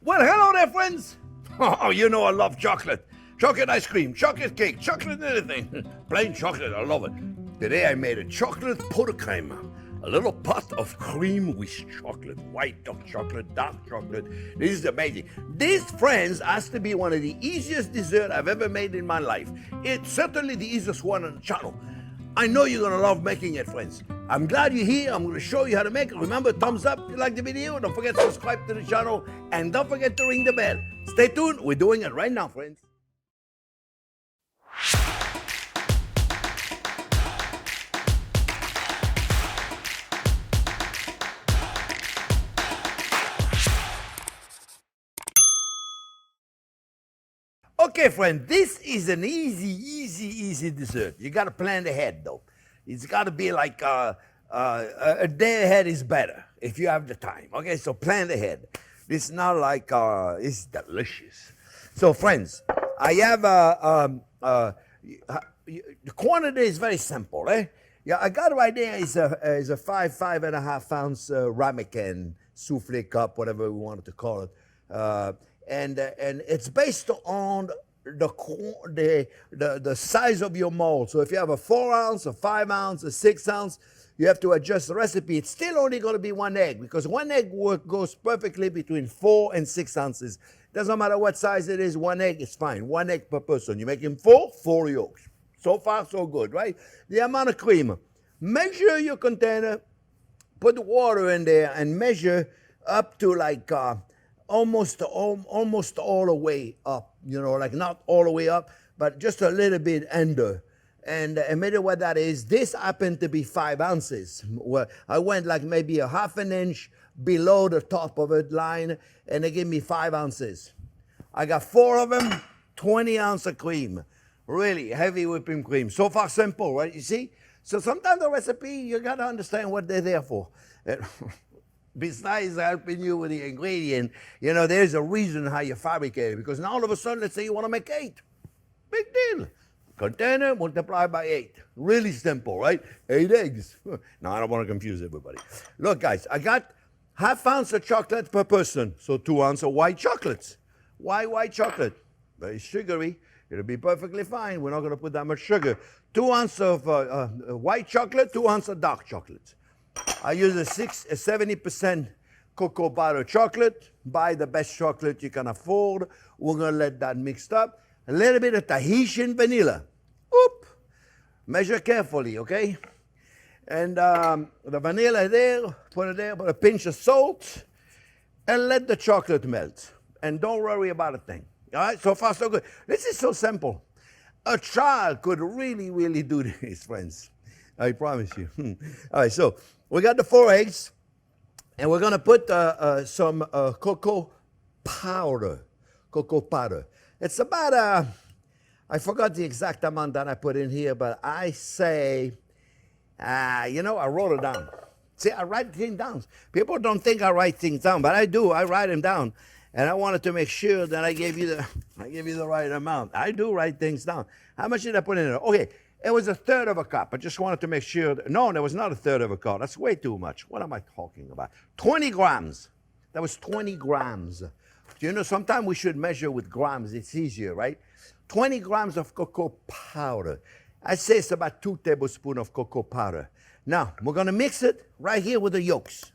Well, hello there, friends. Oh, you know I love chocolate. Chocolate ice cream, chocolate cake, chocolate anything. Plain chocolate, I love it. Today I made a chocolate pot de crème. A little pot of cream with chocolate, white chocolate, dark chocolate. This is amazing. This, friends, has to be one of the easiest desserts I've ever made in my life. It's certainly the easiest one on the channel. I know you're gonna love making it, friends. I'm glad you're here. I'm gonna show you how to make it. Remember, thumbs up if you like the video. Don't forget to subscribe to the channel. And don't forget to ring the bell. Stay tuned. We're doing it right now, friends. Okay, friend, this is an easy dessert. You got to plan ahead, though. It's got to be like a day ahead is better if you have the time. Okay, so plan ahead. It's not like it's delicious. So, friends, I have the quantity is very simple. Yeah, I got right there is a 5.5 ounce ramekin souffle cup, whatever we wanted to call it. And it's based on the size of your mold. So if you have a 4 ounce, a 5 ounce, a 6 ounce, you have to adjust the recipe. It's still only going to be 1 egg because 1 egg goes perfectly between 4 and 6 ounces. Doesn't matter what size it is, 1 egg is fine. 1 egg per person. You make him 4 yolks. So far, so good, right? The amount of cream. Measure your container, put the water in there, and measure up to like almost all the way up, you know, like not all the way up, but just a little bit under. And maybe what that is, this happened to be 5 ounces. Well, I went like maybe a ½ an inch below the top of it line, and they gave me 5 ounces. I got 4 of them, 20 ounces of cream. Really heavy whipping cream. So far simple, right? You see? So sometimes the recipe, you got to understand what they're there for. Besides helping you with the ingredient, you know, there's a reason how you fabricate it. Because now all of a sudden, let's say you want to make 8. Big deal. Container, multiply by 8. Really simple, right? 8 eggs. Now, I don't want to confuse everybody. Look, guys, I got ½ ounce of chocolate per person. So 2 ounces of white chocolates. Why white chocolate? Very sugary. It'll be perfectly fine. We're not going to put that much sugar. 2 ounces of white chocolate, 2 ounces of dark chocolate. I use a 70% cocoa butter chocolate. Buy the best chocolate you can afford. We're going to let that mixed up. A little bit of Tahitian vanilla. Oop. Measure carefully, okay? And the vanilla there, put it there, put a pinch of salt, and let the chocolate melt. And don't worry about a thing. All right, so far so good. This is so simple. A child could really do this, friends. I promise you. All right, so we got the 4 eggs, and we're going to put some cocoa powder. Cocoa powder. It's about, I forgot the exact amount that I put in here, but I say, you know, I wrote it down. See, I write things down. People don't think I write things down, but I do. I write them down. And I wanted to make sure that I gave you the right amount. I do write things down. How much did I put in there? Okay, it was 1/3 of a cup. I just wanted to make sure. No, there was not 1/3 of a cup. That's way too much. What am I talking about? 20 grams. That was 20 grams. You know, sometimes we should measure with grams. It's easier, right? 20 grams of cocoa powder. I say it's about 2 tablespoons of cocoa powder. Now, we're going to mix it right here with the yolks.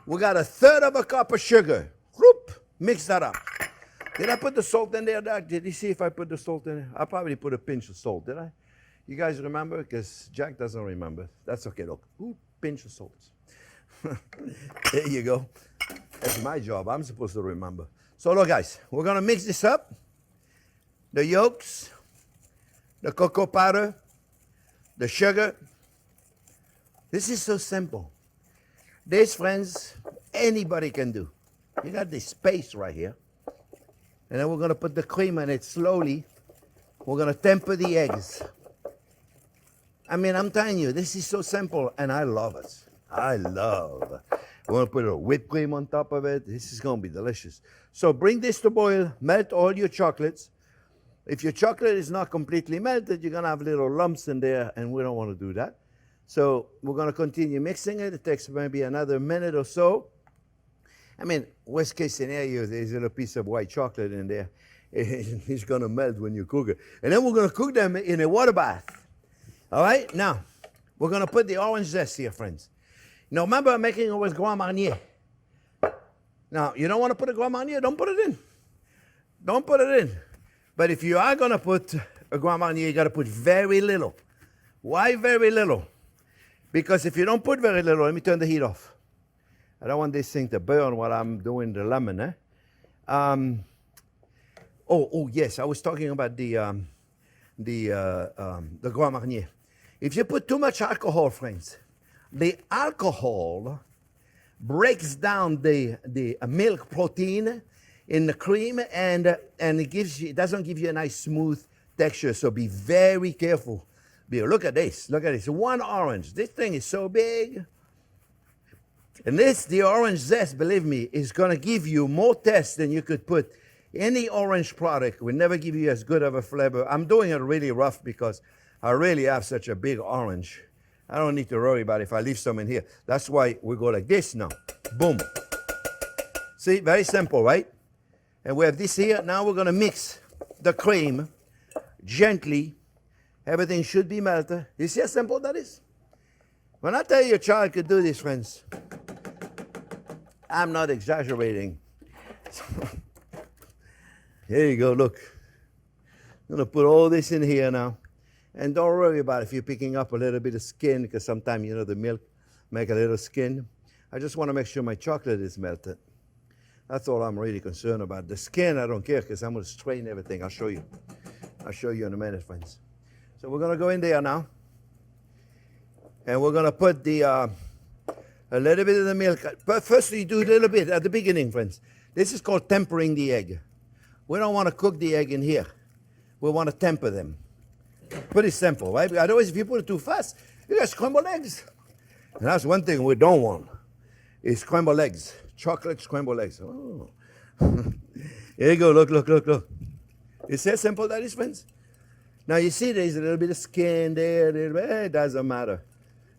We got 1/3 of a cup of sugar. Whoop, mix that up. Did I put the salt in there, Doc? Did you see if I put the salt in there? I probably put a pinch of salt, did I? You guys remember? Because Jack doesn't remember. That's okay, look. Ooh, pinch of salt. There you go. That's my job. I'm supposed to remember. So look, guys, we're going to mix this up. The yolks, the cocoa powder, the sugar. This is so simple. This, friends, anybody can do. You got this space right here. And then we're going to put the cream in it slowly. We're going to temper the eggs. I mean, I'm telling you, this is so simple, and I love it. I love. We're going to put a little whipped cream on top of it. This is going to be delicious. So bring this to boil. Melt all your chocolates. If your chocolate is not completely melted, you're going to have little lumps in there, and we don't want to do that. So we're going to continue mixing it. It takes maybe another minute or so. I mean, worst case scenario, there's a little piece of white chocolate in there. It's going to melt when you cook it. And then we're going to cook them in a water bath. All right? Now, we're going to put the orange zest here, friends. Now, remember, I'm making it with Grand Marnier. Now, you don't want to put a Grand Marnier, don't put it in. Don't put it in. But if you are going to put a Grand Marnier, you got to put very little. Why very little? Because if you don't put very little, let me turn the heat off. I don't want this thing to burn while I'm doing the lemon, eh? Oh, yes, I was talking about the Grand Marnier. If you put too much alcohol, friends, the alcohol breaks down the milk protein in the cream, and it doesn't give you a nice smooth texture. So be very careful. Look at this. Look at this. One orange. This thing is so big. And the orange zest, believe me, is going to give you more taste than you could put. Any orange product will never give you as good of a flavor. I'm doing it really rough because I really have such a big orange. I don't need to worry about if I leave some in here. That's why we go like this now. Boom. See, very simple, right? And we have this here. Now we're going to mix the cream gently. Everything should be melted. You see how simple that is? When I tell you a child could do this, friends, I'm not exaggerating. Here you go, look. I'm going to put all this in here now. And don't worry about if you're picking up a little bit of skin, because sometimes, the milk make a little skin. I just want to make sure my chocolate is melted. That's all I'm really concerned about. The skin, I don't care, because I'm going to strain everything. I'll show you. I'll show you in a minute, friends. So we're going to go in there now. And we're going to put a little bit of the milk. But first, you do a little bit at the beginning, friends. This is called tempering the egg. We don't want to cook the egg in here. We want to temper them. Pretty simple, right? Otherwise, if you put it too fast, you got scrambled eggs. And that's one thing we don't want, is scrambled eggs. Chocolate scrambled eggs. Oh. Here you go. Look. You see how simple that is, friends? Now, you see there's a little bit of skin there. It doesn't matter.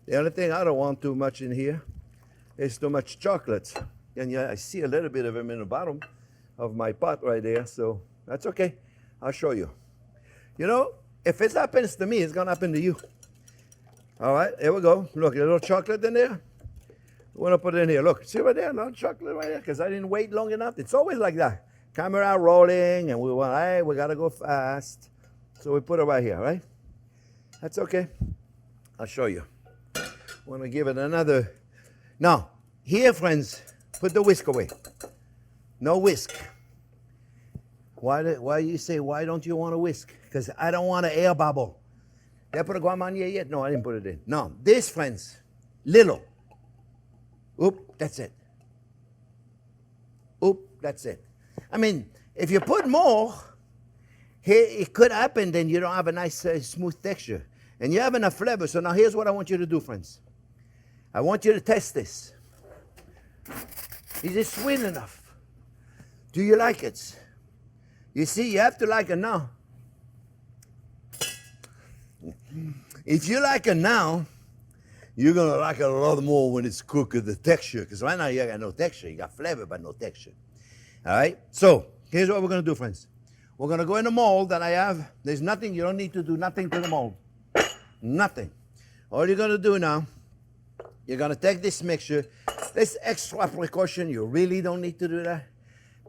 The only thing I don't want too much in here is too much chocolate. And yeah, I see a little bit of them in the bottom of my pot right there. So that's okay. I'll show you. If it happens to me, it's going to happen to you. All right, here we go. Look, a little chocolate in there. We're going to put it in here. Look, see right there? No chocolate right there because I didn't wait long enough. It's always like that. Camera rolling, and we got to go fast. So we put it right here, right? That's okay. I'll show you. Want to give it another. Now, here, friends, put the whisk away. No whisk. Why you say, why don't you want to whisk? Because I don't want an air bubble. Did I put a Grand Marnier yet? No, I didn't put it in. No, this, friends, little. Oop, that's it. Oop, that's it. I mean, if you put more, here it could happen, then you don't have a nice smooth texture. And you have enough flavor. So now here's what I want you to do, friends. I want you to test this. Is it sweet enough? Do you like it? You see, you have to like it now. If you like it now, you're going to like it a lot more when it's cooked with the texture. Because right now you got no texture. You got flavor, but no texture. All right? So here's what we're going to do, friends. We're going to go in the mold that I have. There's nothing. You don't need to do nothing to the mold. Nothing. All you're going to do now, you're going to take this mixture. This extra precaution, you really don't need to do that.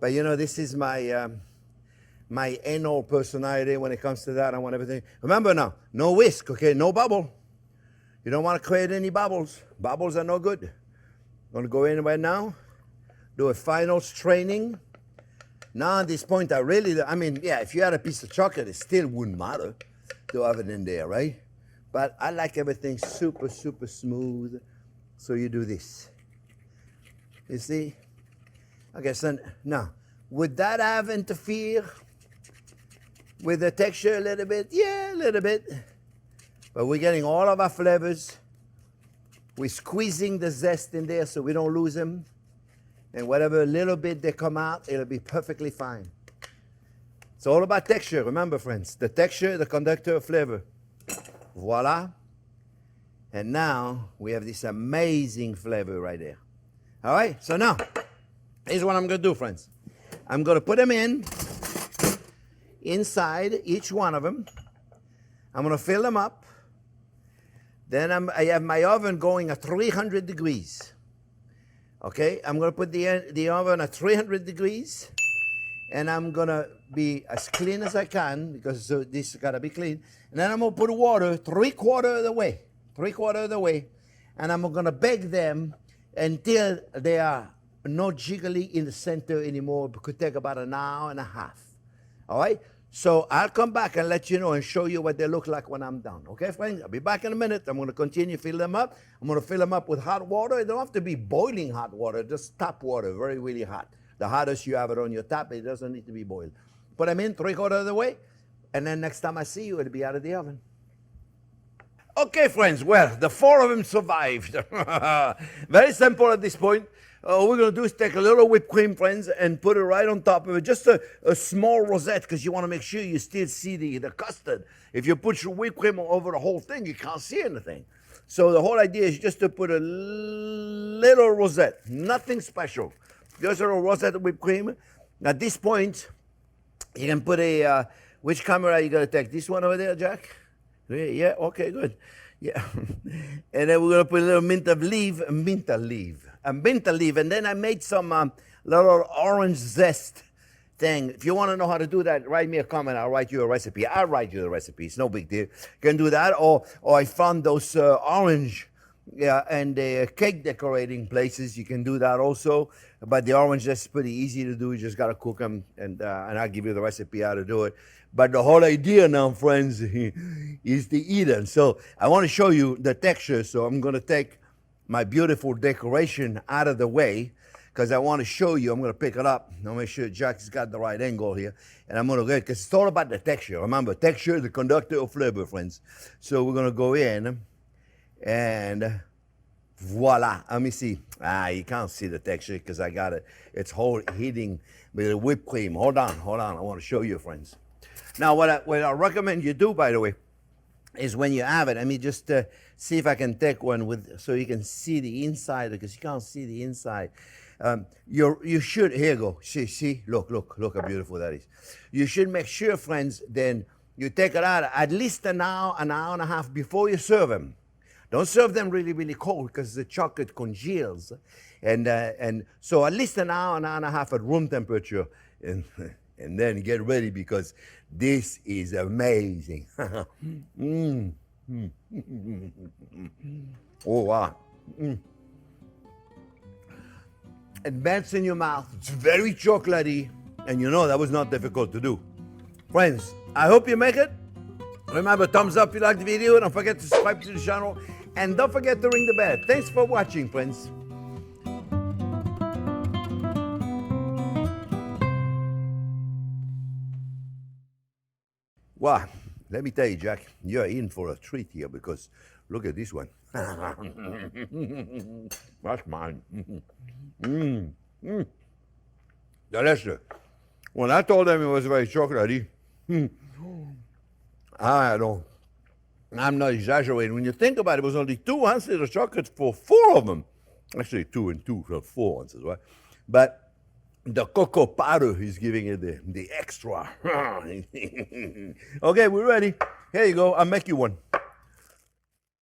But, this is my anal personality when it comes to that. I want everything. Remember now, no whisk, okay? No bubble. You don't want to create any bubbles. Bubbles are no good. I'm going to go in right now, do a final straining. Now at this point, if you had a piece of chocolate, it still wouldn't matter to have it in there, right? But I like everything super, super smooth. So you do this. You see? Okay, so now, would that have interfered with the texture a little bit? Yeah, a little bit. But we're getting all of our flavors. We're squeezing the zest in there so we don't lose them. And whatever little bit they come out, it'll be perfectly fine. It's all about texture. Remember, friends, the texture, the conductor of flavor. Voila. And now we have this amazing flavor right there. All right, so now Here's what I'm going to do, friends. I'm going to put them inside each one of them. I'm going to fill them up. Then I have my oven going at 300 degrees. Okay, I'm going to put the oven at 300 degrees. And I'm going to be as clean as I can because this got to be clean. And then I'm going to put water 3/4 of the way. 3/4 of the way. And I'm going to bake them until they are not jiggly in the center anymore. It could take about an hour and a half. All right? So I'll come back and let you know and show you what they look like when I'm done. Okay, friends? I'll be back in a minute. I'm going to continue to fill them up. I'm going to fill them up with hot water. It don't have to be boiling hot water, just tap water, very, really hot. The hottest you have it on your tap, it doesn't need to be boiled. Put them in 3/4 of the way, and then next time I see you, it'll be out of the oven. Okay, friends, well, the 4 of them survived. Very simple at this point. All we're going to do is take a little whipped cream, friends, and put it right on top of it. Just a small rosette, because you want to make sure you still see the custard. If you put your whipped cream over the whole thing, you can't see anything. So the whole idea is just to put a little rosette, nothing special. Just a little rosette of whipped cream. At this point, you can put which camera are you going to take? This one over there, Jack? Yeah, okay, good. Yeah. And then we're going to put a little mint leaf. And then I made some little orange zest thing. If you want to know how to do that, write me a comment. I'll write you a recipe. I'll write you the recipe. It's no big deal. You can do that. Or I found those orange and cake decorating places. You can do that also. But the orange zest is pretty easy to do. You just got to cook them. And I'll give you the recipe how to do it. But the whole idea now, friends, is to eat them. So I want to show you the texture. So I'm going to take my beautiful decoration out of the way because I want to show you. I'm going to pick it up. I'll make sure Jack's got the right angle here. And I'm going to get, because it's all about the texture. Remember, texture is the conductor of flavor, friends. So we're going to go in and voila. Let me see. You can't see the texture because I got it. It's whole heating with the whipped cream. Hold on. I want to show you, friends. Now, what I recommend you do, by the way, is when you have it, let me just see if I can take one with so you can see the inside, because you can't see the inside. You should, here you go, see, look how beautiful that is. You should make sure, friends, then you take it out at least an hour and a half before you serve them. Don't serve them really, really cold because the chocolate congeals. And so at least an hour and a half at room temperature. And then get ready because this is amazing. Oh, wow. It melts in your mouth. It's very chocolatey. And you know that was not difficult to do. Friends, I hope you make it. Remember, thumbs up if you like the video. Don't forget to subscribe to the channel. And don't forget to ring the bell. Thanks for watching, friends. Wow, let me tell you, Jack, you're in for a treat here because look at this one. That's mine. Delicious. When I told them it was very chocolatey, I'm not exaggerating. When you think about it, it was only 2 ounces of chocolate for 4 of them. Actually, 2 and 2, so 4 ounces, right? But the cocoa powder is giving it the extra. Okay, we're ready. Here you go. I'll make you one.